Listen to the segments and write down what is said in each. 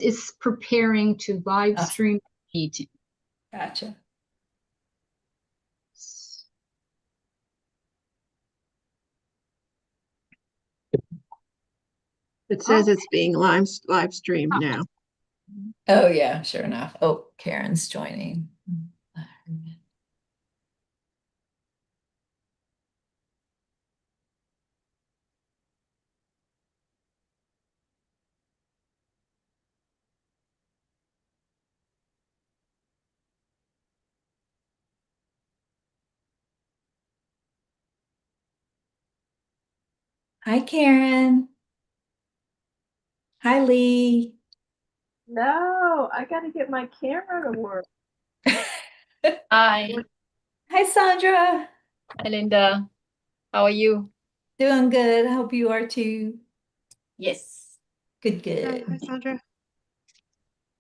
is preparing to live stream the meeting. Gotcha. It says it's being live streamed now. Oh yeah, sure enough. Oh, Karen's joining. Hi, Karen. Hi, Lee. No, I got to get my camera to work. Hi. Hi, Sandra. Hi, Linda. How are you? Doing good. I hope you are too. Yes. Good, good. Hi, Sandra.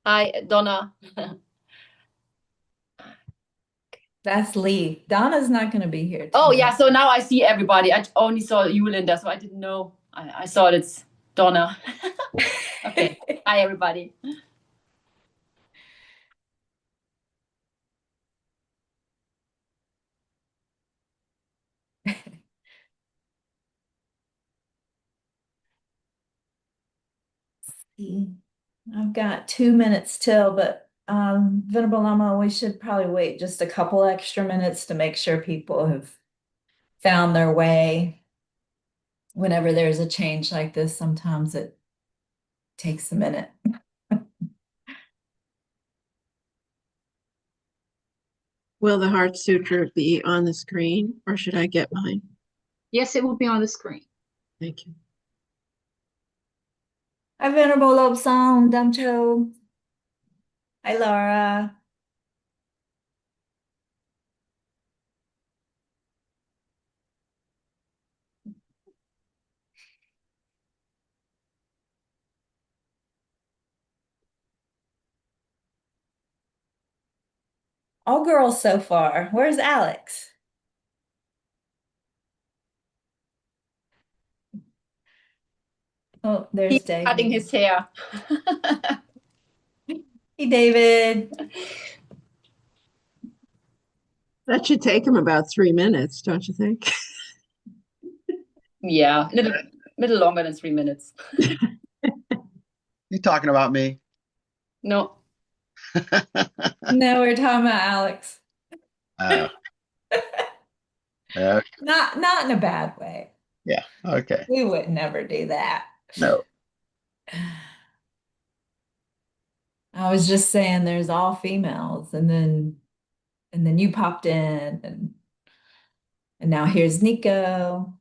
Hi, Donna. That's Lee. Donna's not going to be here Oh, tonight. yeah. So now I see everybody. I only saw you, Linda, so I didn't know. I saw it's Donna. Okay. Hi, everybody. I've got 2 minutes till, but Venerable Lhamo, we should probably wait just a couple extra minutes to make sure people have found their way. Whenever there's a change like this, sometimes it takes a minute. Will the Heart Sutra be on the screen, or should I get mine? Yes, it will be on the screen. Thank you. Hi, Venerable Lobsang, Damcho. Hi, Laura. All girls so far. Where's Alex? Oh, there's He's David. cutting his hair. Hey, David. That should take him about 3 minutes, don't you think? Yeah, a little longer than 3 minutes. You talking about me? No. No, we're talking about Alex. Yeah. Not in a bad way. Yeah. Okay. We would never do that. No. I was just saying there's all females, and then you popped in, and now here's Nico.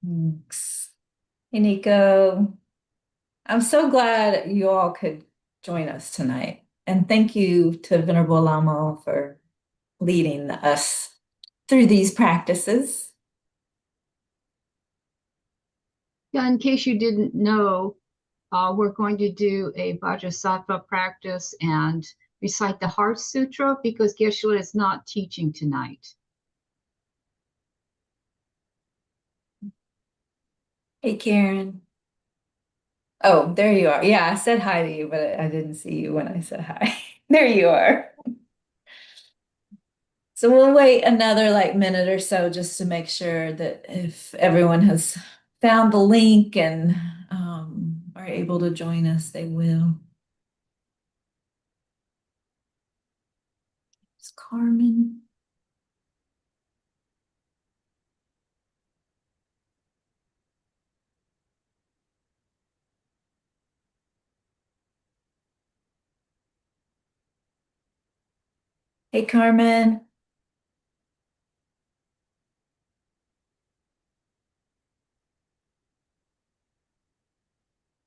Thanks. Hey, Nico. I'm so glad you all could join us tonight. And thank you to Venerable Lhamo for leading us through these practices. Yeah, in case you didn't know, we're going to do a Vajrasattva practice and recite the Heart Sutra because Geshe is not teaching tonight. Hey, Karen. Oh, there you are. Yeah, I said hi to you, but I didn't see you when I said hi. There you are. So we'll wait another minute or so just to make sure that if everyone has found the link and are able to join us, they will. It's Carmen. Hey, Carmen.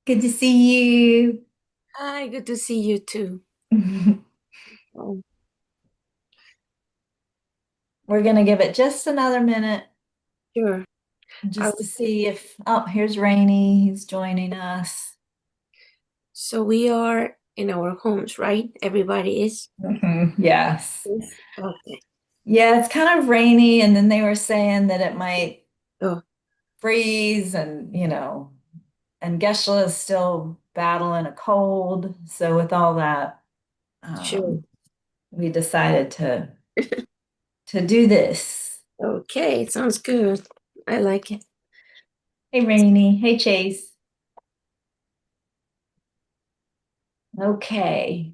Good to see you. Hi, good to see you too. Oh, We're going to give it just another minute Sure. just to see if, oh, here's Rainey. He's joining us. So we are in our homes, right? Everybody is? Yes. Okay. Yeah, it's kind of rainy, and then they were saying that it might Oh, freeze, and and Geshe is still battling a cold. So with all that, sure. we decided to do this. Okay, sounds good. I like it. Hey, Rainy. Hey, Chase. Okay.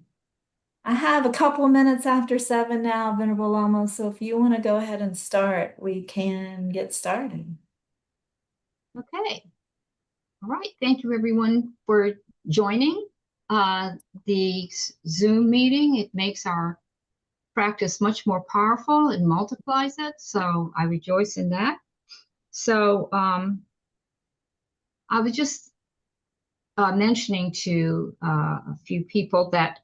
I have a couple of minutes after 7 now, Venerable Lhamo. So if you want to go ahead and start, we can get started. Okay. All right. Thank you, everyone, for joining the Zoom meeting. It makes our practice much more powerful and multiplies it. So I rejoice in that. So I was just mentioning to a few people that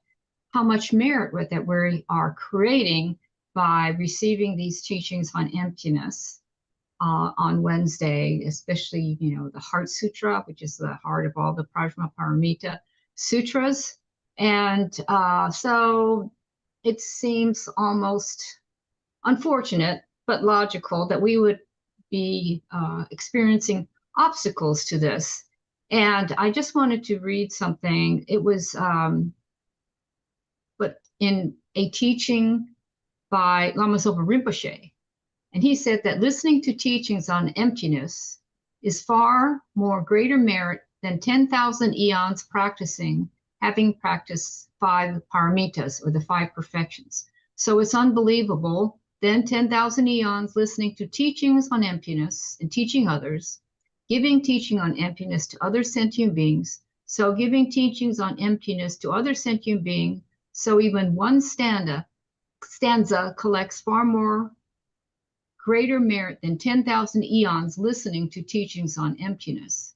how much merit that we are creating by receiving these teachings on emptiness on Wednesday, especially, the Heart Sutra, which is the heart of all the Prajnaparamita sutras. And so it seems almost unfortunate, but logical that we would be experiencing obstacles to this. And I just wanted to read something. It was but in a teaching by Lama Zopa Rinpoche. And he said that listening to teachings on emptiness is far more greater merit than 10,000 eons practicing, having practiced 5 paramitas, or the 5 perfections. So it's unbelievable. Then 10,000 eons listening to teachings on emptiness and teaching others, giving teaching on emptiness to other sentient beings. So giving teachings on emptiness to other sentient beings. So even one stanza collects far more greater merit than 10,000 eons listening to teachings on emptiness.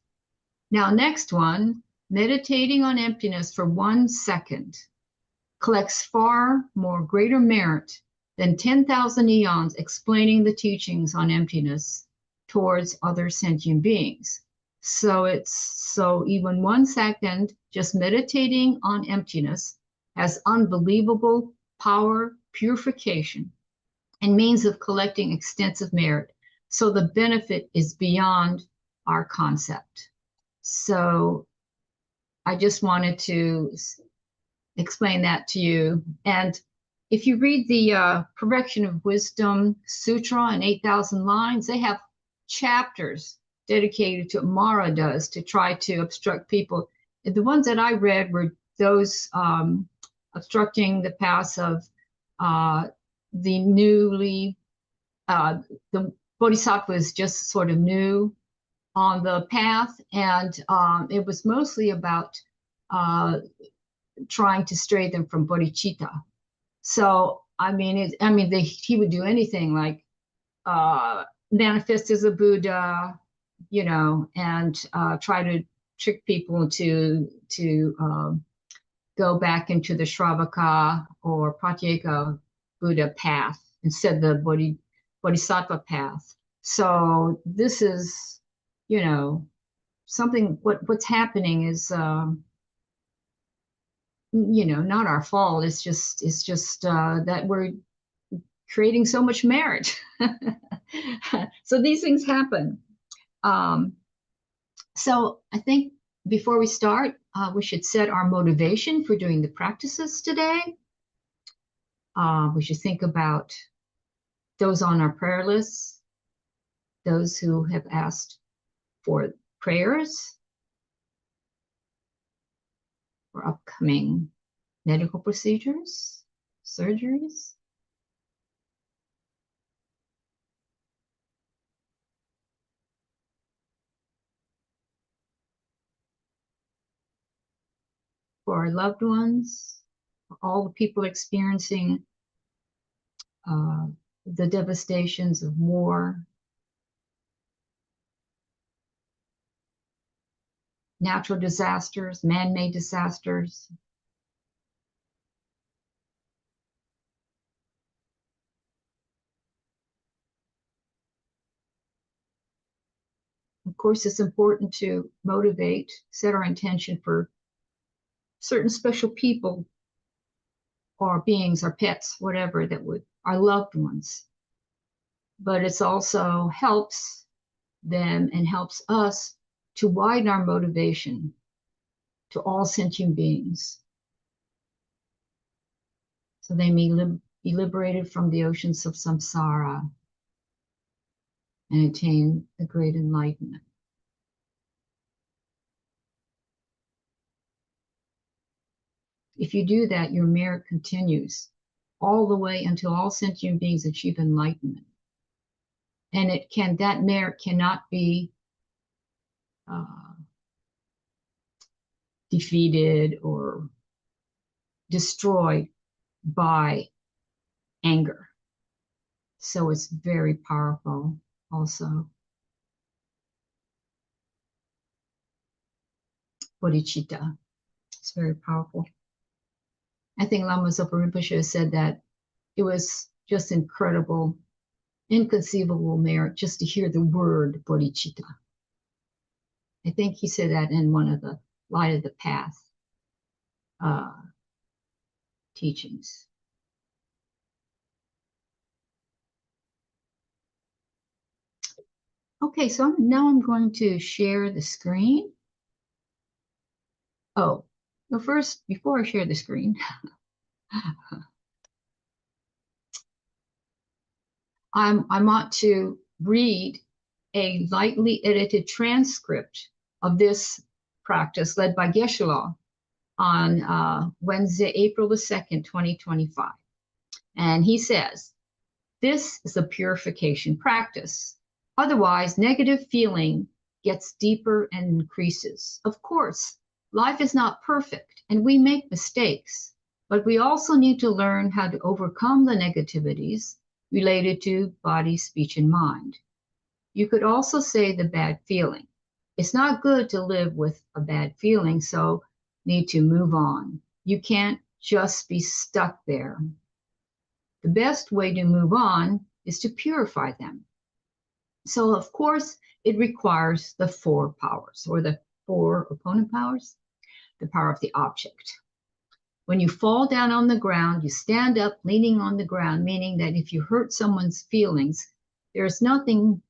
Now, next one, meditating on emptiness for 1 second collects far more greater merit than 10,000 eons explaining the teachings on emptiness towards other sentient beings. So even 1 second just meditating on emptiness has unbelievable power, purification, and means of collecting extensive merit. So the benefit is beyond our concept. So I just wanted to explain that to you. And if you read the Perfection of Wisdom Sutra in 8,000 lines, they have chapters dedicated to what Mara does to try to obstruct people. The ones that I read were those obstructing the paths of the newly, the Bodhisattva is just sort of new on the path, and it was mostly about trying to stray them from bodhicitta. So he would do anything like manifest as a Buddha, and try to trick people to go back into the Shravaka or Pratyeka Buddha path instead of the Bodhisattva path. So this is, something. What's happening is, not our fault. It's just that we're creating so much merit. So these things happen. So I think before we start, we should set our motivation for doing the practices today. We should think about those on our prayer lists, those who have asked for prayers, for upcoming medical procedures, surgeries. For our loved ones, for all the people experiencing the devastations of war, natural disasters, man-made disasters. Of course, it's important to motivate, set our intention for certain special people or beings or pets, whatever, that would our loved ones. But it's also helps them and helps us to widen our motivation to all sentient beings, so they may be liberated from the oceans of samsara and attain the great enlightenment. If you do that, your merit continues all the way until all sentient beings achieve enlightenment. And that merit cannot be defeated or destroyed by anger. So it's very powerful also. Bodhicitta. It's very powerful. I think Lama Zopa Rinpoche said that it was just incredible, inconceivable merit just to hear the word bodhicitta. I think he said that in one of the Light of the Path teachings. Okay, so now I'm going to share the screen. Oh, well, first, before I share the screen, I want to read a lightly edited transcript of this practice led by Geshe on Wednesday, April the 2nd, 2025. And he says, this is a purification practice. Otherwise, negative feeling gets deeper and increases. Of course, life is not perfect and we make mistakes, but we also need to learn how to overcome the negativities related to body, speech, and mind. You could also say the bad feeling. It's not good to live with a bad feeling, so need to move on. You can't just be stuck there. The best way to move on is to purify them. So, of course, it requires the 4 powers, or the 4 opponent powers, the power of the object. When you fall down on the ground, you stand up leaning on the ground, meaning that if you hurt someone's feelings, there's nothing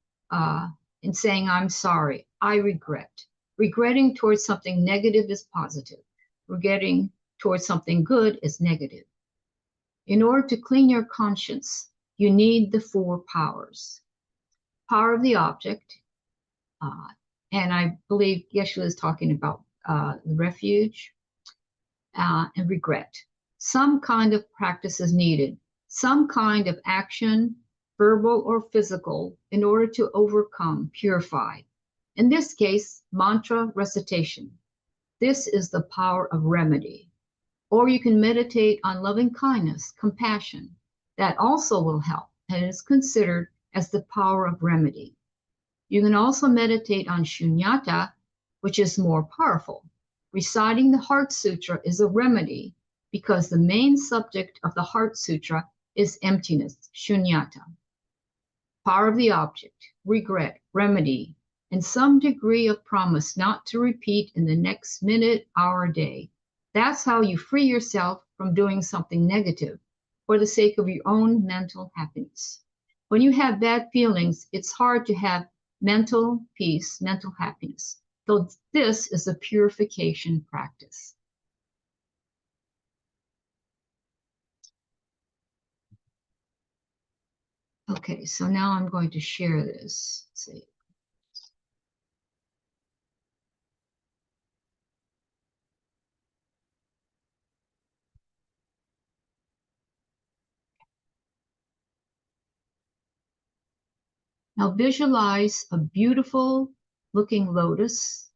in saying, I'm sorry, I regret. Regretting towards something negative is positive. Regretting towards something good is negative. In order to clean your conscience, you need the 4 powers. Power of the object, and I believe Geshe is talking about the refuge, and regret. Some kind of practice is needed, some kind of action, verbal or physical, in order to overcome, purify. In this case, mantra recitation. This is the power of remedy. Or you can meditate on loving kindness, compassion. That also will help and is considered as the power of remedy. You can also meditate on shunyata, which is more powerful. Reciting the Heart Sutra is a remedy because the main subject of the Heart Sutra is emptiness, shunyata. Power of the object, regret, remedy, and some degree of promise not to repeat in the next minute, hour, day. That's how you free yourself from doing something negative for the sake of your own mental happiness. When you have bad feelings, it's hard to have mental peace, mental happiness. So this is a purification practice. Okay, so now I'm going to share this. Let's see. Now visualize a beautiful looking lotus,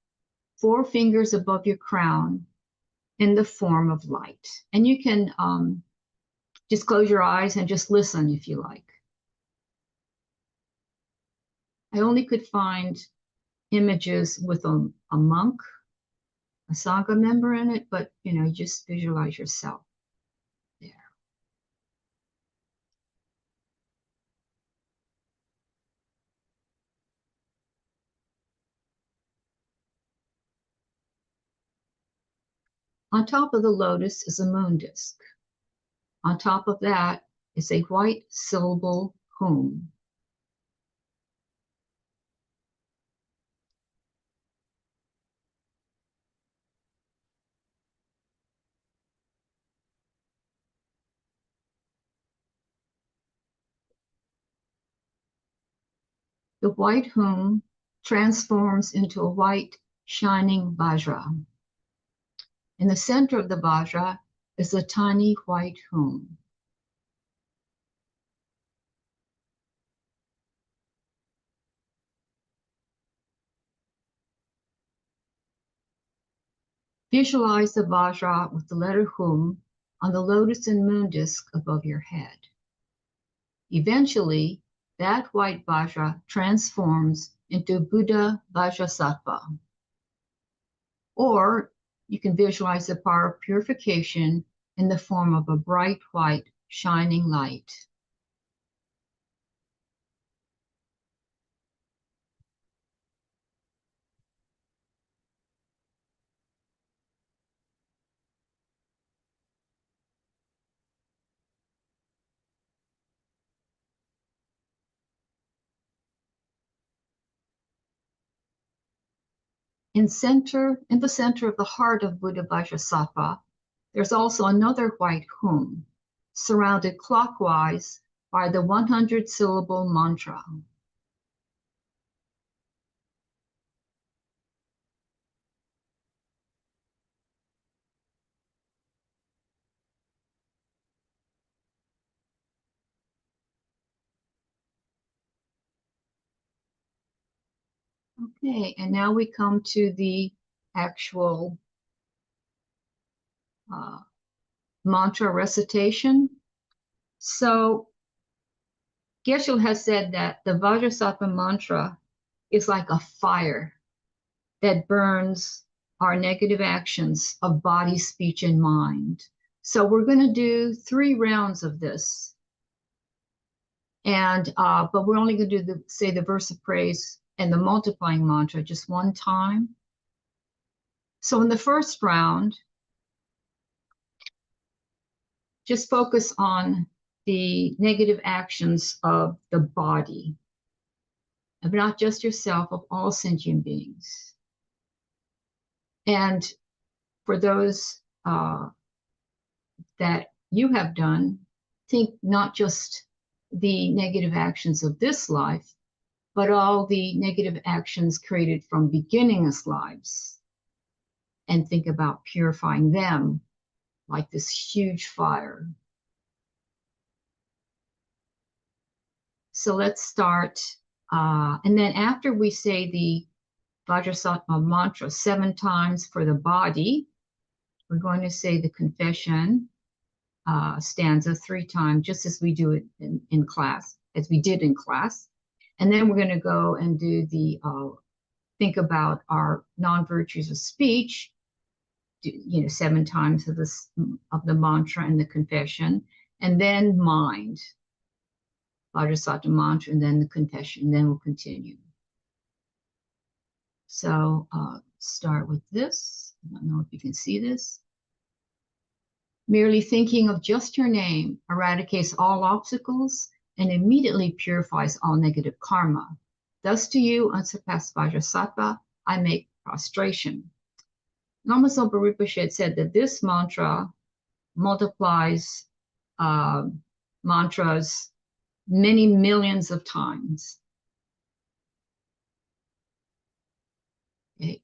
4 fingers above your crown in the form of light. And you can just close your eyes and just listen if you like. I only could find images with a monk, a Sangha member in it, but just visualize yourself there. On top of the lotus is a moon disk. On top of that is a white syllable hum. The white hum transforms into a white shining vajra. In the center of the vajra is a tiny white hum. Visualize the vajra with the letter hum on the lotus and moon disk above your head. Eventually, that white vajra transforms into Buddha Vajrasattva. Or you can visualize the power of purification in the form of a bright white shining light. In the center of the heart of Buddha Vajrasattva, there's also another white hum, surrounded clockwise by the 100-syllable mantra. Okay, and now we come to the actual mantra recitation. So Geshe has said that the Vajrasattva mantra is like a fire that burns our negative actions of body, speech, and mind. So we're going to do 3 rounds of this. And but we're only going to do say the verse of praise and the multiplying mantra just one time. So in the first round, just focus on the negative actions of the body, of not just yourself, of all sentient beings. And for those that you have done, think not just the negative actions of this life, but all the negative actions created from beginningless lives. And think about purifying them like this huge fire. So let's start. And then after we say the Vajrasattva mantra 7 times for the body, we're going to say the confession stanza 3 times, just as we do it in class, as we did in class. And then we're going to go and do the think about our non-virtues of speech, 7 times of the mantra and the confession, and then mind, Vajrasattva mantra, and then the confession, and then we'll continue. So start with this. I don't know if you can see this. Merely thinking of just your name eradicates all obstacles and immediately purifies all negative karma. Thus to you, unsurpassed Vajrasattva, I make prostration. Lama Zopa Rinpoche said that this mantra multiplies mantras many millions of times. Okay.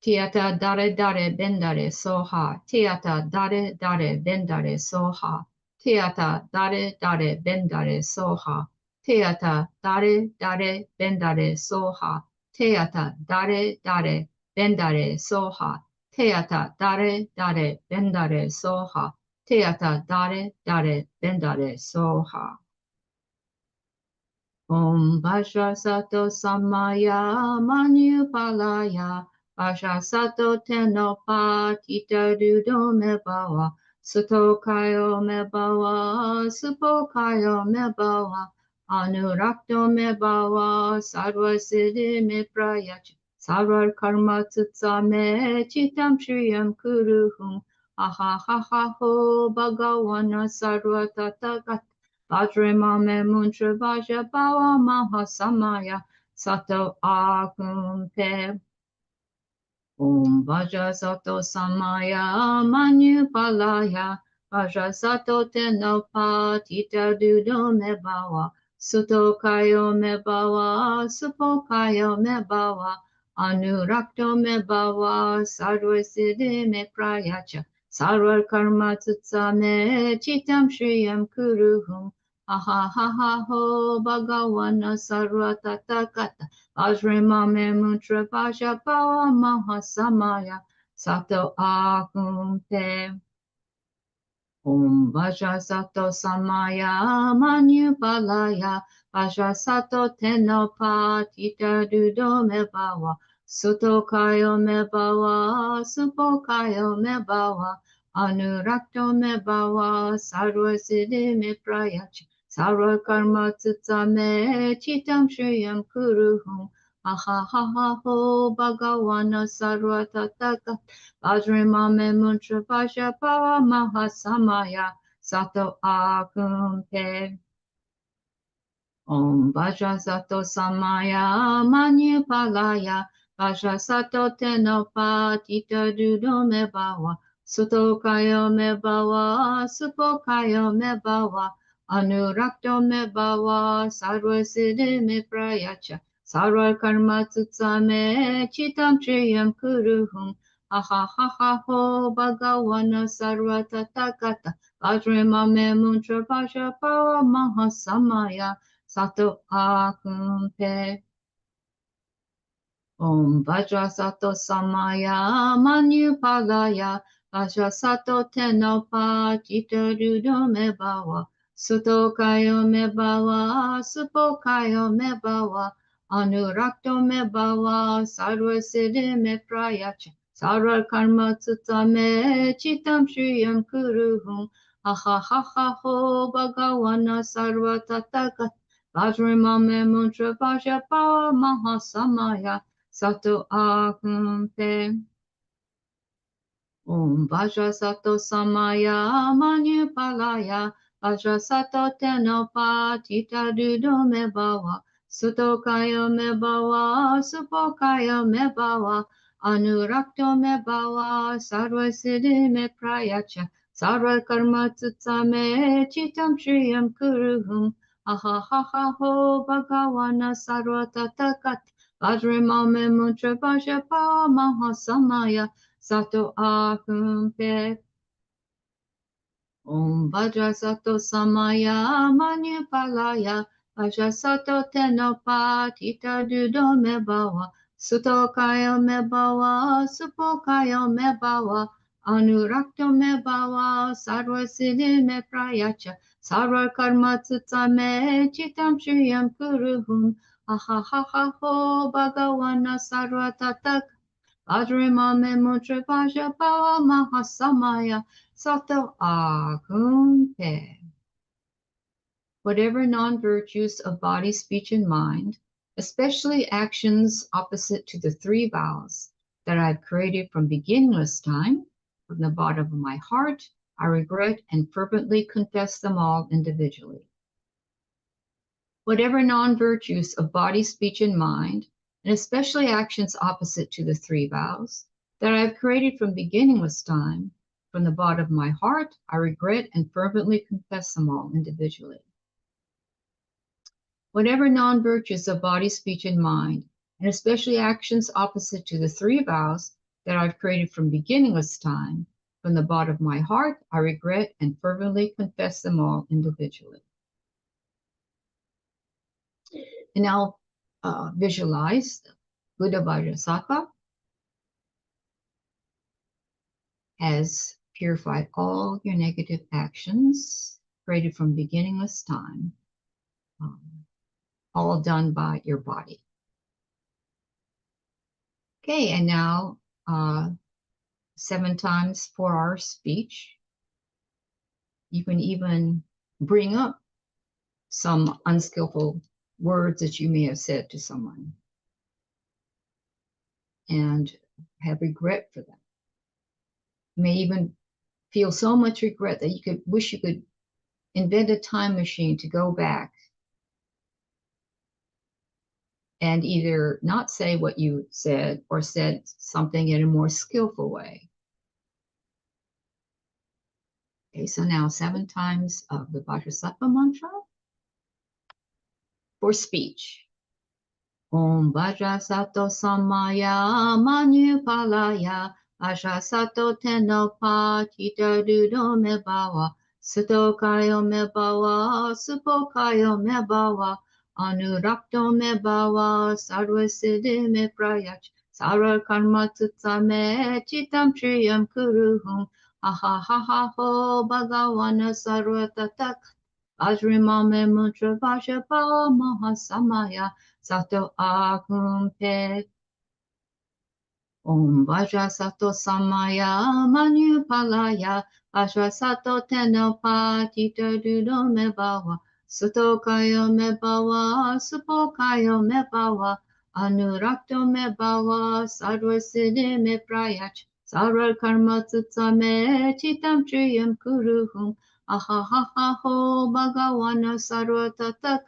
Tiata dare dare bendare soha. Tiata dare dare bendare soha. Tiata dare dare bendare soha. Tiata dare dare bendare soha. Tiata dare dare bendare soha. Tiata dare dare bendare soha. Tiata dare dare bendare soha. Om Vajrasattva Sammaya Manupalaya Vajrasattva Tenopa Tita Dudo Mebawa Sutokayo Mebawa Supokayo Mebawa Anurakto Mebawa Sarva Siddhi Meprayach Sarva Karma Tsutsa Me Chitam Shriyam Kuruhum ha ha ha ha ho bhagavana sarva tathagata vajre mame muntra vaja bhava maha samaya sato akumpe. Om Vajrasato Samaya Manupalaya Vajrasato Tenopa Tita Dudo Mebawa Suto Kayo Mebawa Supo Kayo Mebawa Anurakto Mebawa Sarva Siddhi Me Prayacha Sarva Karma Tutsame Chitam Shriyam Kuruhum Aha ha ha ho Bhagavana Sarva Tathagata Vajramame Muntra Vaja Bhava Mahasamaya Sato Akumpe. Om Vajrasato Samaya Manupalaya Vajrasato Tenopa Tita Dudo Mebawa Suto Kayo Mebawa Supo Kayo Mebawa Anurakto Mebawa Sarva Siddhi Me Prayacha Sarva Karma Tutsame Chitam Shriyam Kuruhum Aha ha ha ho Bhagavana Sarva Tathagata Vajramame Muntra Vaja Bhava Mahasamaya Sato Akumpe. Om Vajrasato Samaya Manupalaya Vajrasato Tenopa Tita Dudo Mebawa Suto Kayo Mebawa Supo Kayo Mebawa Anurakto Mebawa Sarva Siddhi Me Prayacha Sarva Karma Tutsame Chitam Triyam Kuruhum Aha ha ha ho Bhagavana Sarva Tathagata Vajramame Muntra Vaja Bhava Mahasamaya Sato Akumpe. Om Vajrasato Samaya Manupalaya Vajrasato Tenopa Tita Dudo Mebawa Suto Kayo Mebawa Supo Kayo Mebawa Anurakto Mebawa Sarva Siddhi Me Prayacha Sarva Karma Tutsame Chitam Shriyam Kuruhum Aha ha ha ho Bhagavana Sarva Tathagata Vajramame Muntra Vaja Bhava Mahasamaya Sato Akumpe. Om Vajrasato Samaya Manupalaya Vajrasato Tenopa Tita Dudo Mebawa Suto Kayo Mebawa Supo Kayo Mebawa Anurakto Mebawa Sarva Siddhi Me Prayacha Sarva Karma Tutsame Chitam Shriyam Kuruhum Aha ha ha ho Bhagavana Sarva Tathagata Vajramame Muntra Vaja Bhava Mahasamaya Sato Akumpe. Om Vajrasato Samaya Manupalaya Vajrasato Tenopa Tita Dudo Mebawa Suto Kayo Mebawa Supo Kayo Mebawa Anurakto Mebawa Sarva Siddhi Me Prayacha Sarva Karma Tutsame Chitam Shriyam Kuruhum Aha ha ha ho Bhagavana Sarva Tathagata Vajramame Muntra Vaja Bhava Mahasamaya Sato Akumpe. Whatever non-virtues of body, speech, and mind, especially actions opposite to the three vows that I've created from beginningless time, from the bottom of my heart, I regret and fervently confess them all individually. Whatever non-virtues of body, speech, and mind, and especially actions opposite to the three vows that I have created from beginningless time, from the bottom of my heart, I regret and fervently confess them all individually. Whatever non-virtues of body, speech, and mind, and especially actions opposite to the three vows that I've created from beginningless time, from the bottom of my heart, I regret and fervently confess them all individually. And now visualize Buddha Vajrasattva has purified all your negative actions created from beginningless time, all done by your body. Okay, and now 7 times 4-hour speech. You can even bring up some unskillful words that you may have said to someone and have regret for them. You may even feel so much regret that you could wish you could invent a time machine to go back and either not say what you said or said something in a more skillful way. Okay, so now 7 times of the Vajrasattva mantra for speech. Om Vajrasattva Sammaya Manupalaya Vajrasattva Tenopa Tita Dudo Mebawa Sutokayo Mebawa Supokayo Mebawa Anurakto Mebawa Sarvasiddhi Meprayach Sarva Karma Tutsame Chitam Triyam Kuruhum Ahahaha Ho Bhagavana Sarva Tatak Vajrimame Mutra Vajrapa Mahasamaya Sato Akumpe Om Vajrasattva Samaya Manupalaya Vajrasattva Tenopa Tita Dudo Mebawa Sutokayo Mebawa Supokayo Mebawa Anurakto Mebawa Sarvasiddhi Meprayach Sarva Karma Tutsame Chitam Triyam Kuruhum Ahahaha Ho Bhagavana Sarva Tatak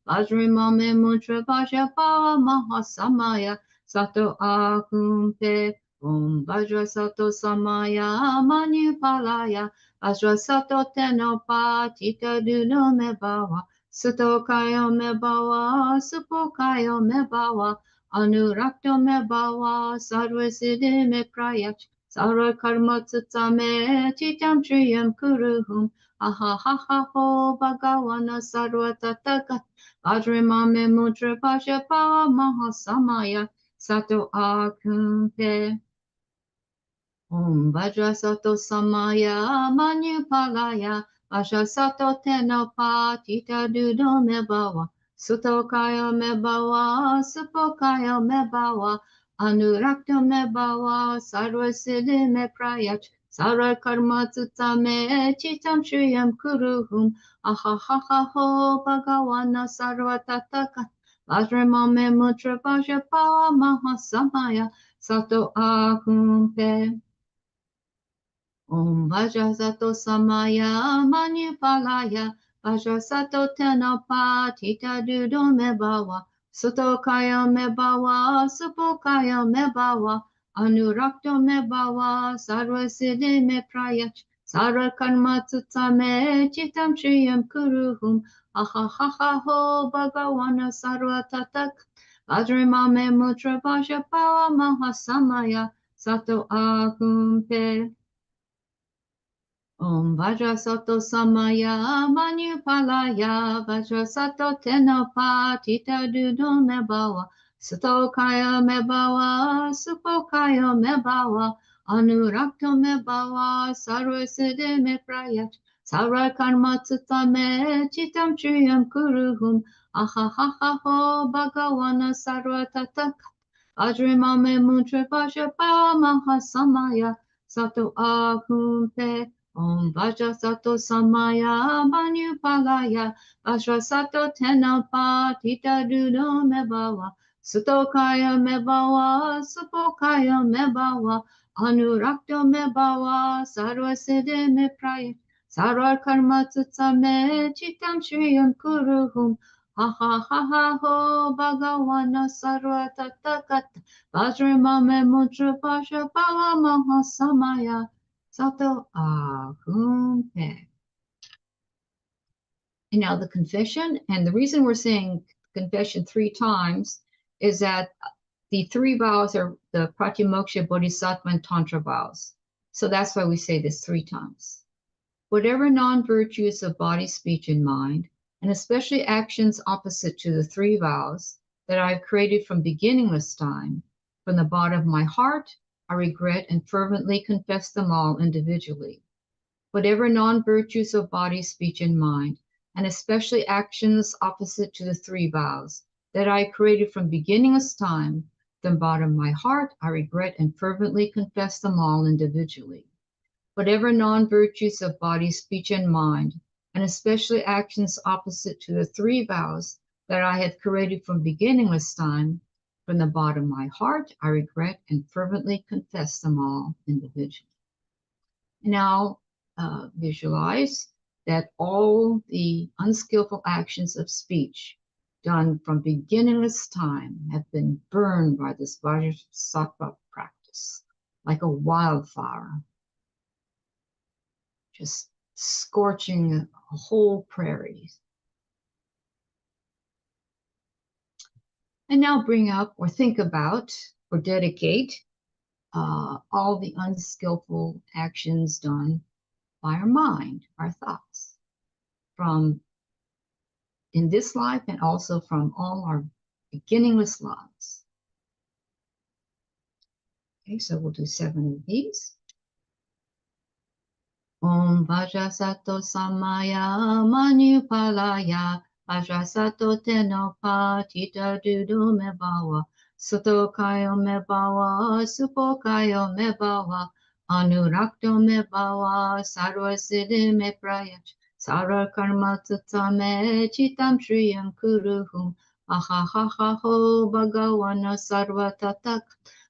Vajrimame Mutra Vajrapa Mahasamaya Sato Akumpe Om Vajrasattva Samaya Manupalaya Vajrasattva Tenopa Tita Dudo Mebawa Sutokayo Mebawa Supokayo Mebawa Anurakto Mebawa Sarvasiddhi Meprayach Sarva Karma Tutsame Chitam Triyam Kuruhum Ahahaha Ho Bhagavana Sarva Tatak Vajrimame Mutra Vajrapa Mahasamaya Sato Akumpe Om Vajrasattva Samaya Manupalaya Vajrasattva Tenopa Tita Dudo Mebawa Sutokayo Mebawa Supokayo Mebawa Anurakta Mebawa Sarvasiddhi Meprayach Sarva Karma Tutsame Chitam Triyam Kuruhum Ahahaha Ho Bhagavana Sarva Tataka Vajramame Mutra Vajrapa Mahasamaya Sato Akumpe Om Vajrasattva Samaya Manupalaya Vajrasattva Tenopa Tita Dudo Mebawa Sutokayo Mebawa Supokayo Mebawa Anurakto Mebawa Sarvasiddhi Meprayach Sarva Karma Tutsame Chitam Triyam Kuruhum Ahahaha Ho Bhagavana Sarva Tatak Vajrimame Mutra Vajrapa Mahasamaya Sato Akumpe Om Vajrasattva Samaya Manupalaya Vajrasattva Tenopa Tita Dudo Mebawa Sutokayo Mebawa Supokayo Mebawa Anurakto Mebawa Sarvasiddhi Meprayach Sarva Karma Tutsame Chitam Triyam Kuruhum Ahahaha Ho Bhagavana Sarva Tatak Vajrimame Mutra Vajrapa Mahasamaya Sato Akumpe Om Vajrasattva Samaya Manupalaya Vajrasattva Tenopa Tita Dudo Mebawa Sutokaya Mebawa Supokaya Mebawa Anurakto Mebawa Sarvasiddhi Meprayach Sarva Karma Tutsame Chitam Triyam Kuruhum Ahahaha Ho Bhagavana Sarva Tatakat Vajrimame Mutra Vajrapa Mahasamaya Sato Akumpe. And now the confession, and the reason we're saying confession 3 times is that the 3 vows are the Pratimoksha, Bodhisattva, and Tantra vows. So that's why we say this 3 times. Whatever non-virtues of body, speech, and mind, and especially actions opposite to the 3 vows that I've created from beginningless time, from the bottom of my heart, I regret and fervently confess them all individually. Whatever non-virtues of body, speech, and mind, and especially actions opposite to the 3 vows that I created from beginningless time, from the bottom of my heart, I regret and fervently confess them all individually. Whatever non-virtues of body, speech, and mind, and especially actions opposite to the 3 vows that I had created from beginningless time, from the bottom of my heart, I regret and fervently confess them all individually. Now, visualize that all the unskillful actions of speech done from beginningless time have been burned by this Vajrasattva practice like a wildfire, just scorching a whole prairie. And now bring up or think about or dedicate all the unskillful actions done by our mind, our thoughts, from in this life and also from all our beginningless lives. Okay, so we'll do 7 of these. Om Vajrasattva Samaya Manupalaya Vajrasattva Tenopa Tita Dudu Mebawa Soto Kayo Mebawa Supo Kayo Mebawa Anurakto Mebawa Sarva Siddhi Meprayach Sara Karma Tutame Chitam Shriyam Kuruhum Ahahaho Bhagawana Sarva Tatak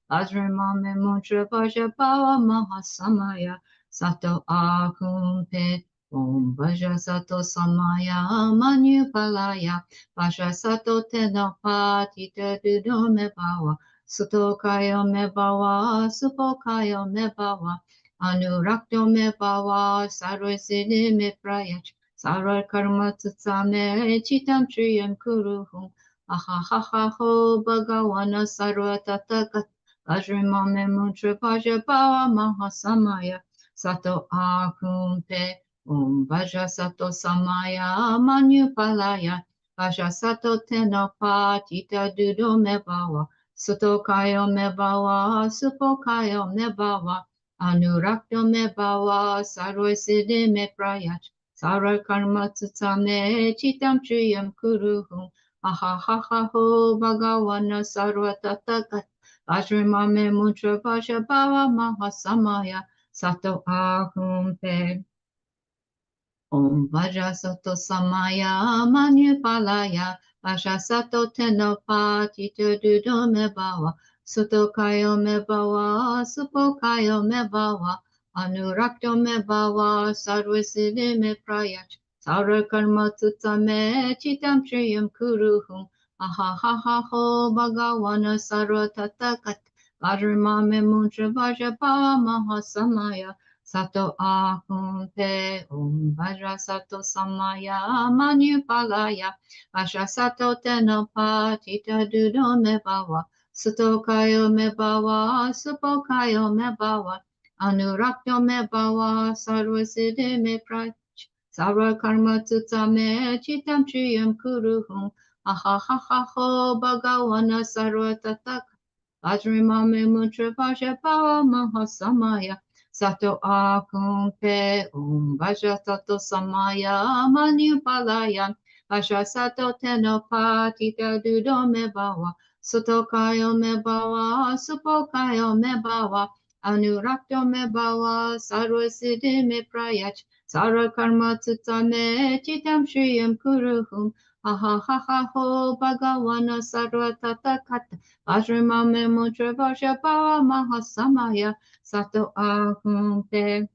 Vajramame Muntra Vajrapawa Mahasamaya Sato Ahumpe Om Vajrasattva Samaya Manupalaya Vajrasattva Tenopa Tita Dudo Mebawa Suto Kayo Mebawa Supo Kayo Mebawa Anurakto Mebawa Sarva Siddhi Meprayach Sara Karma Tutsame Chitam Triyam Kuruhum Ahahaho Bhagawana Sarva Tatakat Vajramame Muntra Vajrapawa Mahasamaya Sato Ahumpe Om Vajrasattva Samaya Manupalaya Vajrasattva Tenopa Tita Dudo Mebawa Suto Kayo Mebawa Supo Kayo Mebawa Anurakto Mebawa Sarva Siddhi Meprayach Sara Karma Tutsame Chitam Triyam Kuruhum Ahahaho Bhagawana Sarva Tatakat Vajramame Muntra Vajrapawa Mahasamaya Sato Ahumpe Om Vajrasattva Samaya Manupalaya Vajrasattva Tenopa Tita Dudo Mebawa Suto Kayo Mebawa Supo Kayo Mebawa Anurakto Mebawa Sarva Siddhi Meprayach Sara Karma Tutsame Chitam Triyam Kuruhum Ahahaho Bhagawana Sarva Tatakat Vajramame Muntra Vajrapawa Mahasamaya Sato Ahumpe Om Vajrasattva Samaya Manupalaya Vajrasattva Tenopa Tita Dudo Mebawa Suto Kayo Mebawa Supo Kayo Mebawa Anurakto Mebawa Sarva Siddhi Meprayach Sara Karma Tutsame Chitam Triyam Kuruhum Ahahaho Bhagawana Sarva Tatakat Vajramame Muntra Vajrapawa Mahasamaya Sato Ahumpe Om Vajrasattva Samaya Manupalaya Vajrasattva Tenopa Tita Dudo Mebawa Suto Kayo Mebawa Supo Kayo Mebawa Anurakto Mebawa Sarva Siddhi Meprayach Sara Karma Tutsame Chitam Shriyam Kuruhum Ahahaho Bhagawana Sarva Tatakat Vajramame Muntra Vajrapawa Mahasamaya Sato Ahumpe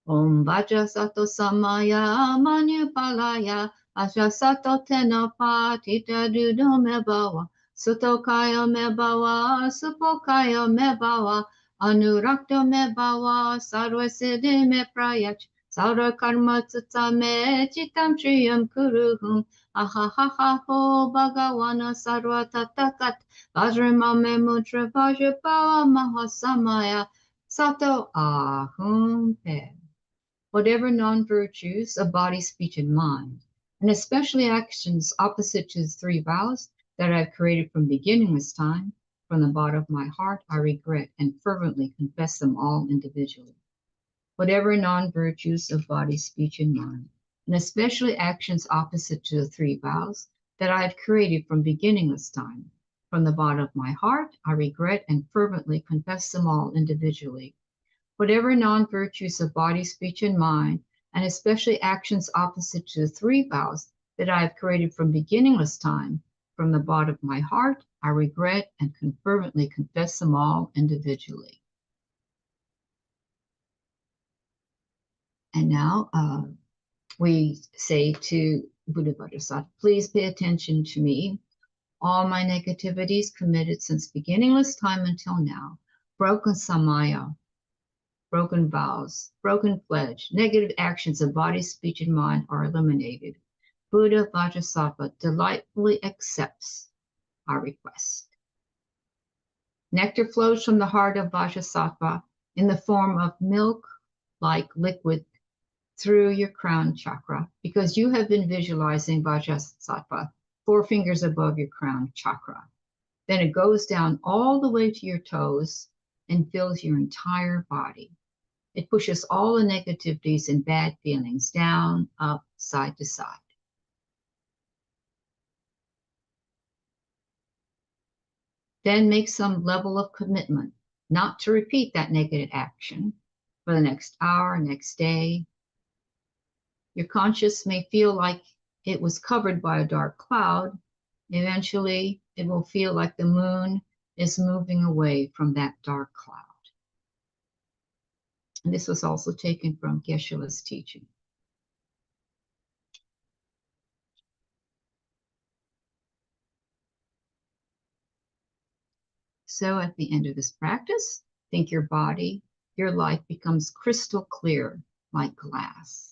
Om Vajrasattva Samaya Manupalaya Vajrasattva Tenopa Tita Dudo Mebawa Suto Kayo Mebawa Supo Kayo Mebawa Anurakto Mebawa Sarva Siddhi Meprayach Sara Karma Tutsame Chitam Triyam Kuruhum Ahahaho Bhagawana Sarva Tatakat Vajramame Muntra Vajrapawa Mahasamaya Sato Ahumpe. Whatever non-virtues of body, speech, and mind, and especially actions opposite to the 3 vows that I have created from beginningless time, from the bottom of my heart, I regret and fervently confess them all individually. Whatever non-virtues of body, speech, and mind, and especially actions opposite to the 3 vows that I have created from beginningless time, from the bottom of my heart, I regret and fervently confess them all individually. Whatever non-virtues of body, speech, and mind, and especially actions opposite to the 3 vows that I have created from beginningless time, from the bottom of my heart, I regret and fervently confess them all individually. And now we say to Buddha Vajrasattva, please pay attention to me. All my negativities committed since beginningless time until now, broken samaya, broken vows, broken pledge, negative actions of body, speech, and mind are eliminated. Buddha Vajrasattva delightfully accepts our request. Nectar flows from the heart of Vajrasattva in the form of milk-like liquid through your crown chakra, because you have been visualizing Vajrasattva 4 fingers above your crown chakra. Then it goes down all the way to your toes and fills your entire body. It pushes all the negativities and bad feelings down, up, side to side. Then make some level of commitment not to repeat that negative action for the next hour, next day. Your conscious may feel like it was covered by a dark cloud. Eventually, it will feel like the moon is moving away from that dark cloud. And this was also taken from Geshe's teaching. So at the end of this practice, think your body, your life becomes crystal clear like glass.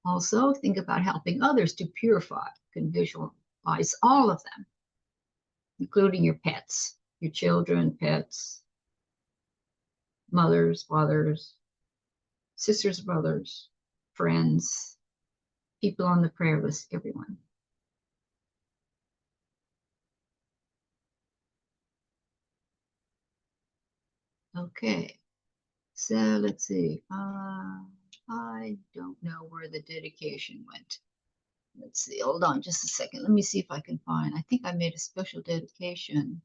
Also, think about helping others to purify. You can visualize all of them, including your pets, your children, pets, mothers, fathers, sisters, brothers, friends, people on the prayer list, everyone. Okay, so let's see. I don't know where the dedication went. Let's see, hold on just a second. Let me see if I can find. I think I made a special dedication.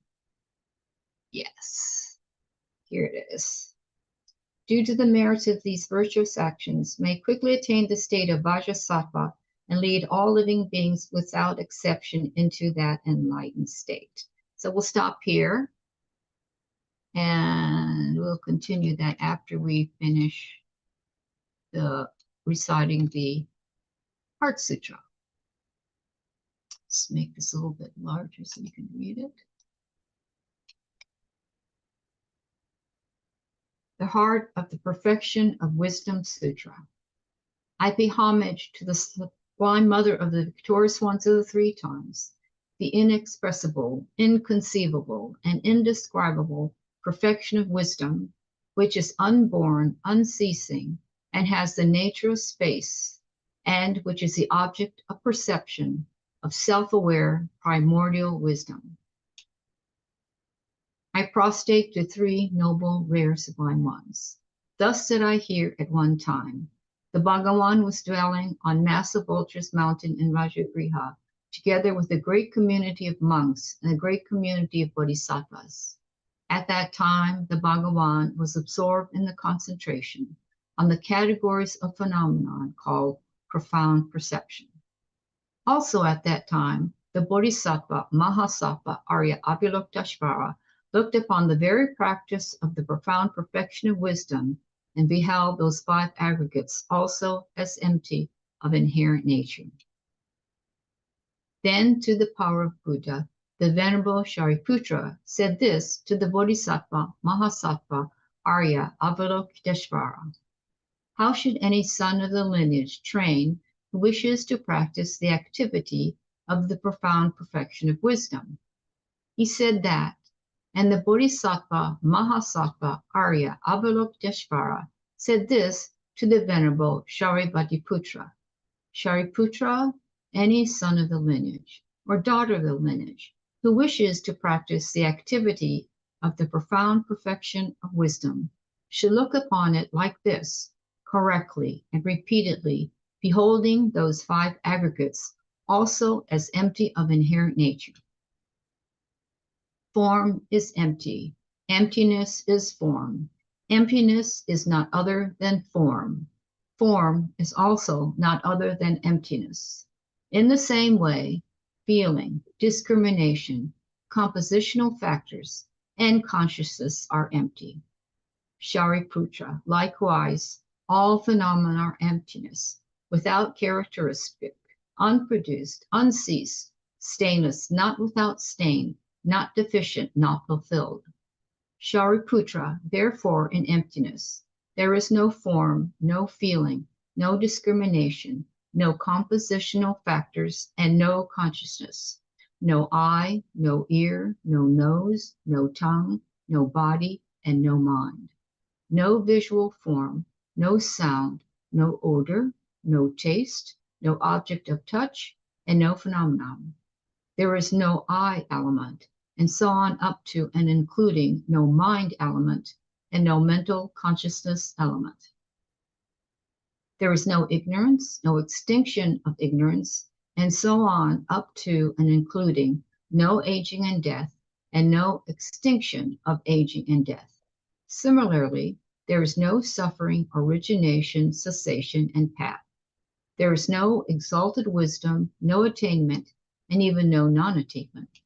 Yes, here it is. Due to the merits of these virtuous actions, may quickly attain the state of Vajrasattva and lead all living beings without exception into that enlightened state. So we'll stop here and we'll continue that after we finish reciting the Heart Sutra. Let's make this a little bit larger so you can read it. The Heart of the Perfection of Wisdom Sutra. I pay homage to the Sublime Mother of the victorious ones of the 3 times, the inexpressible, inconceivable, and indescribable perfection of wisdom, which is unborn, unceasing, and has the nature of space, and which is the object of perception of self-aware primordial wisdom. I prostrate to 3 noble, rare, sublime ones. Thus said I here at one time. The Bhagawan was dwelling on massive Vulture's mountain in Rajagriha, together with a great community of monks and a great community of bodhisattvas. At that time, the Bhagawan was absorbed in the concentration on the categories of phenomenon called profound perception. Also at that time, the Bodhisattva Mahasattva Arya Avalokiteshvara looked upon the very practice of the profound perfection of wisdom and beheld those 5 aggregates also as empty of inherent nature. Then, to the power of Buddha, the Venerable Shariputra said this to the Bodhisattva Mahasattva Arya Avalokiteshvara. How should any son of the lineage train who wishes to practice the activity of the profound perfection of wisdom? He said that, and the Bodhisattva Mahasattva Arya Avalokiteshvara said this to the Venerable Shariputra. Shariputra, any son of the lineage or daughter of the lineage who wishes to practice the activity of the profound perfection of wisdom should look upon it like this, correctly and repeatedly, beholding those 5 aggregates also as empty of inherent nature. Form is empty. Emptiness is form. Emptiness is not other than form. form is also not other than emptiness. In the same way, feeling, discrimination, compositional factors, and consciousness are empty. Shariputra, likewise, all phenomena are emptiness, without characteristic, unproduced, unceased, stainless, not without stain, not deficient, not fulfilled. Shariputra, therefore, in emptiness, there is no form, no feeling, no discrimination, no compositional factors, and no consciousness, no eye, no ear, no nose, no tongue, no body, and no mind. No visual form, no sound, no odor, no taste, no object of touch, and no phenomenon. There is no I element, and so on up to and including no mind element and no mental consciousness element. There is no ignorance, no extinction of ignorance, and so on up to and including no aging and death, and no extinction of aging and death. Similarly, there is no suffering, origination, cessation, and path. There is no exalted wisdom, no attainment, and even no non-attainment.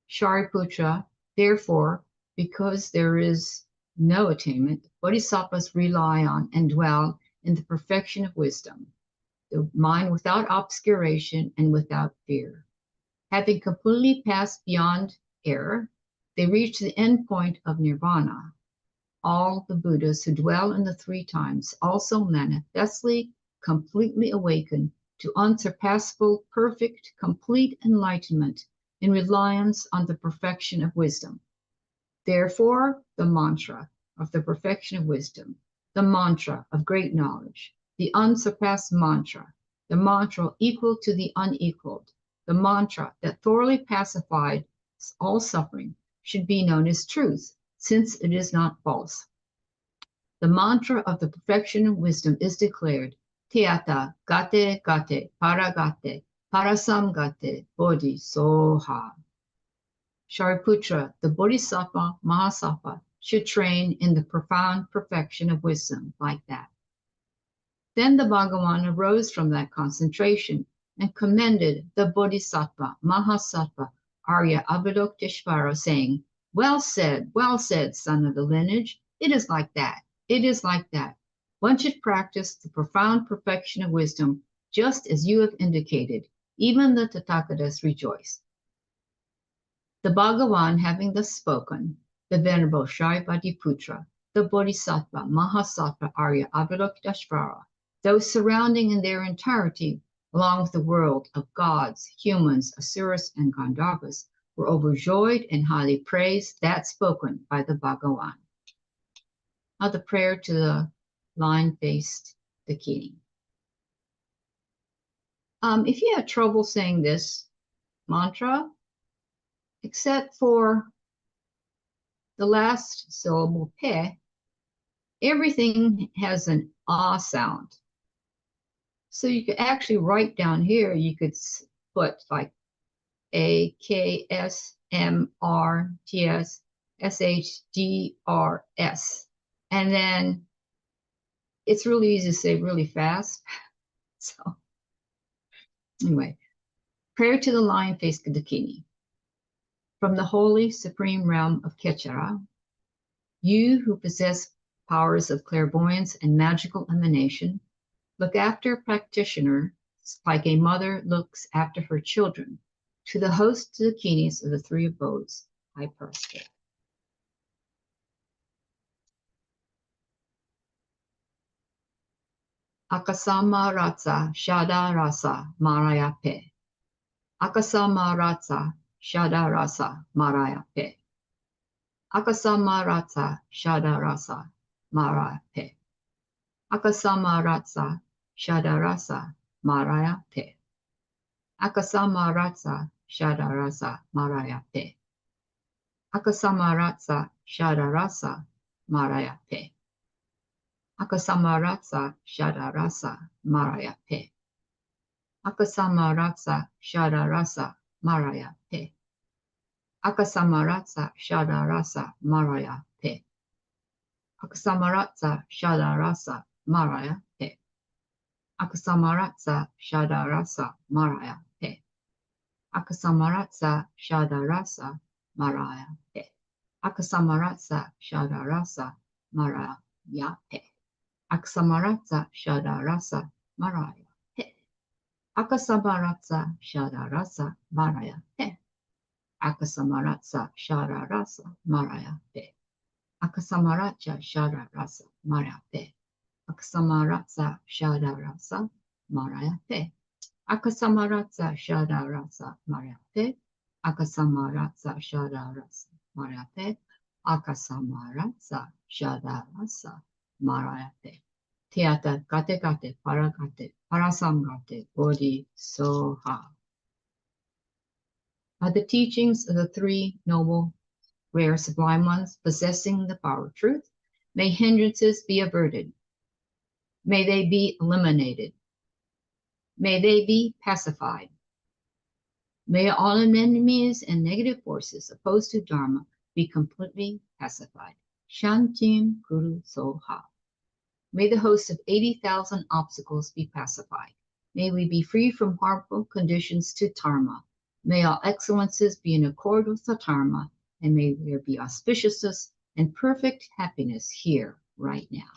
Shariputra, therefore, because there is no attainment, bodhisattvas rely on and dwell in the perfection of wisdom, the mind without obscuration and without fear. Having completely passed beyond error, they reach the end point of nirvana. All the Buddhas who dwell in the three times also manifestly, completely awaken to unsurpassable, perfect, complete enlightenment in reliance on the perfection of wisdom. Therefore, the mantra of the perfection of wisdom, the mantra of great knowledge, the unsurpassed mantra, the mantra equal to the unequaled, the mantra that thoroughly pacifies all suffering, should be known as truth, since it is not false. The mantra of the perfection of wisdom is declared, Teata gate gate paragate parasamgate bodhi soha. Shariputra, the Bodhisattva Mahasattva, should train in the profound perfection of wisdom like that. Then the Bhagavan arose from that concentration and commended the Bodhisattva Mahasattva Arya Avalokiteshvara, saying, well said, son of the lineage. It is like that. It is like that. One should practice the profound perfection of wisdom, just as you have indicated. Even the Tathagatas rejoice. The Bhagavan, having thus spoken, the Venerable Shariputra, the Bodhisattva Mahasattva Arya Avalokiteshvara, those surrounding in their entirety, along with the world of gods, humans, asuras, and Gandharvas, were overjoyed and highly praised that spoken by the Bhagavan. Now the prayer to the line-faced Dakini. If you have trouble saying this mantra, except for the last syllable pe, everything has an ah sound. So you could actually write down here, you could put like AKSMRTSSHDRS. And then it's really easy to say really fast. So anyway, prayer to the lion-faced Dakini. From the holy supreme realm of Kechara, you who possess powers of clairvoyance and magical emanation, look after a practitioner like a mother looks after her children. To the host Dakinis of the three abodes, I prostrate. Akasama Ratsa Shada Rasa Marayape. Akasama Ratsa Shada Rasa Marayape. Akasama Ratsa Shada Rasa Marayape. Akasama Ratsa Shada Rasa Marayape. Akasama Ratsa Shada Rasa Marayape. Akasama Ratsa Shada Rasa Marayape. Akasama Ratsa Shada Rasa Marayape. Akasama Ratsa Shada Rasa Marayape. Akasama Ratsa Shada Rasa Marayape. Akasama Ratsa Shada Rasa Maraya Te. Akasamaratsa Shadarasa Maraya Te. Akasamaratsa Shadarasa Maraya Te. Akasamaratsa Shadarasa Maraya Te. Akasamaratsa Shadarasa Maraya Te. Akasamaratsa Shadarasa Maraya Te. Akasamaratsa Shadarasa Maraya Te. Akasamaratsa Shadarasa Maraya Te. Akasamaratsa Shadarasa Maraya Te. Akasamaratsa Shadarasa Marayate, Akasamaratsa Shadarasa Marayate, Akasamaratsa Shadarasa Marayate. Teata Gate Gate Paragate Parasamgate Bodhi Soha. Are the teachings of the three noble, rare, sublime ones possessing the power of truth? May hindrances be averted. May they be eliminated. May they be pacified. May all enemies and negative forces opposed to Dharma be completely pacified. Shantim Guru Soha. May the host of 80,000 obstacles be pacified. May we be free from harmful conditions to Dharma. May all excellences be in accord with the Dharma, and may there be auspiciousness and perfect happiness here, right now.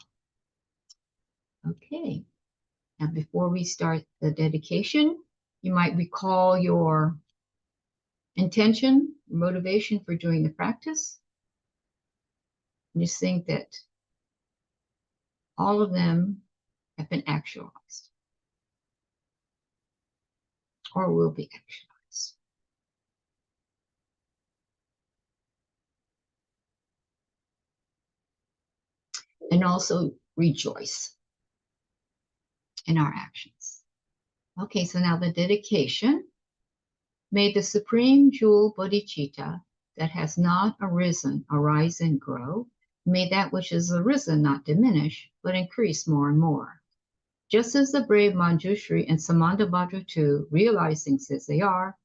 Okay. Now, before we start the dedication, you might recall your intention, motivation for doing the practice. And just think that all of them have been actualized or will be actualized. And also rejoice in our actions. Okay, so now the dedication. May the supreme jewel bodhicitta that has not arisen arise and grow. May that which is arisen not diminish, but increase more and more. Just as the brave Manjushri and Samandabhadra too realize things as they are,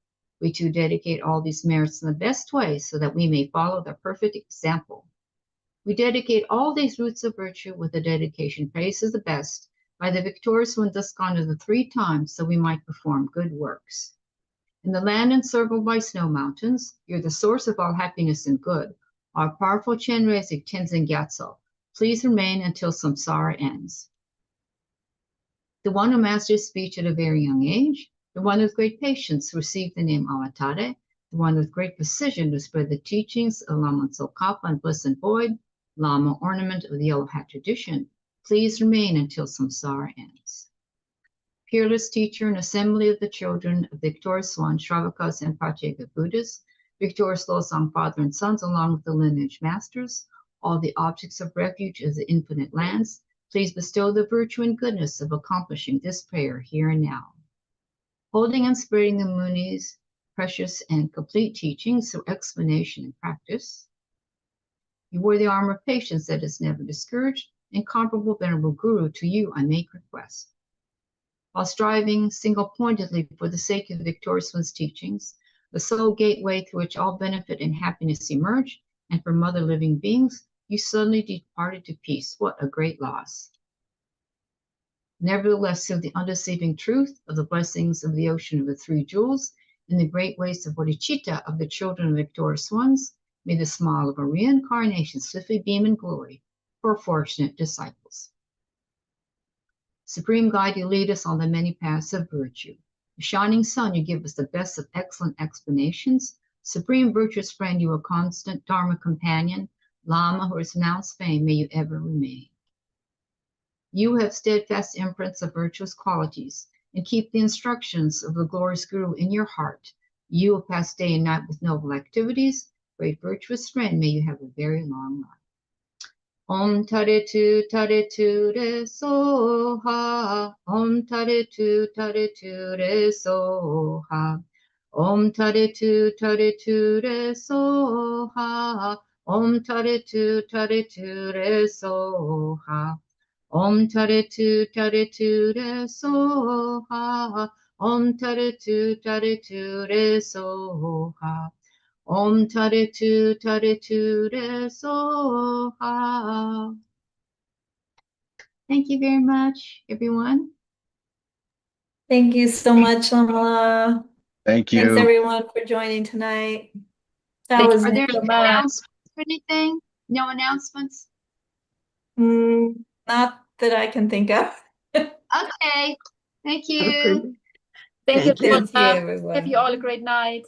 we too dedicate all these merits in the best way so that we may follow the perfect example. We dedicate all these roots of virtue with the dedication praised as the best by the victorious one thus gone to the 3 times so we might perform good works. In the land encircled by snow mountains, you're the source of all happiness and good. Our powerful Chenrezig Tenzin Gyatso, please remain until samsara ends. The one who mastered speech at a very young age, the one with great patience who received the name Avatare, the one with great precision who spread the teachings of Lama Tsongkhapa and Bliss and Void, Lama ornament of the yellow hat tradition, please remain until samsara ends. Peerless teacher and assembly of the children of victorious one, Shravakas and Pratyeka Buddhas, victorious Losang father and sons, along with the lineage masters, all the objects of refuge of the infinite lands, please bestow the virtue and goodness of accomplishing this prayer here and now. Holding and spreading the Muni's precious and complete teachings through explanation and practice, you wear the armor of patience that is never discouraged, incomparable Venerable Guru, to you I make request. While striving single-pointedly for the sake of the victorious one's teachings, the sole gateway through which all benefit and happiness emerge, and from other living beings, you suddenly departed to peace. What a great loss. Nevertheless, through the undeceiving truth of the blessings of the ocean of the 3 jewels, and the great ways of bodhicitta of the children of victorious ones, may the smile of a reincarnation swiftly beam in glory for fortunate disciples. Supreme Guide, you lead us on the many paths of virtue. The shining sun, you give us the best of excellent explanations. Supreme virtuous friend, you a constant Dharma companion. Lama, who is renounced fame, may you ever remain. You have steadfast imprints of virtuous qualities, and keep the instructions of the glorious Guru in your heart. You have passed day and night with noble activities. Great virtuous friend, may you have a very long life. Om Tare Tu Re Soha. Om Tare Tu Re Soha. Om Tare Tu Re Soha. Om Tare Tu Re Soha. Om Tare Tu Re Soha. Om Tare Tu Re Soha. Om Tare Tu Re Soha. Thank you very much, everyone. Thank you so much, Lamala. Thank Thanks you. everyone for joining tonight. That Thank was Are there nice. any announcements or anything? No announcements? Not that I can think of. Okay. Thank Have a you. good- Thank you, Thank you. Thank you, Lorna. everyone. Have you all a great night.